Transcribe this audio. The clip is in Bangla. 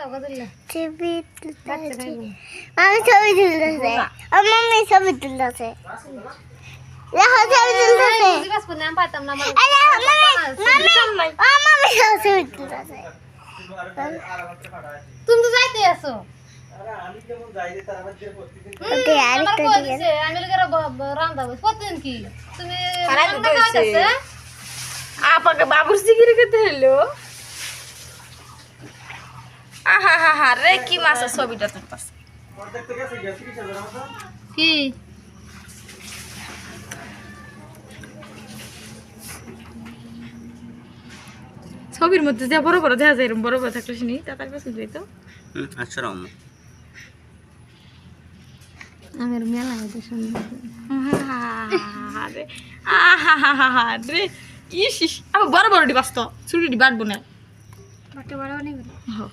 ছবি তুলতেছে আমি ছবি তুলতেছে আমার মাম্মি ছবি তুলতেছে দেখো ছবি তুলতেছে আরে মাম্মি ছবি তুলতেছে তুমি তো যাইতে আছো ওকে আরেকটা দিয়ে আমি লোকের রান্না বস কতদিন কি তুমি খারাপ রান্না হইছে। খাইতেছে আপাকে বাবুর সিগিরে খেতে হলো আহা হা হা রে কি মাছের ছবিটা তুলতাছে কি ছবির মধ্যে যা বড় বড় দেখা যায় এরকম বড় বড় থাকলে শুনি তাড়াতাড়ি পছন্দ হইতো আচ্ছা রাম আমার মেলা হইতে সুন্দর রে আহা রে ইস ইস আবার বড় বড় ডি বাস্ত ছুটি ডি বাটবো না বড় বড় অনেক হ্যাঁ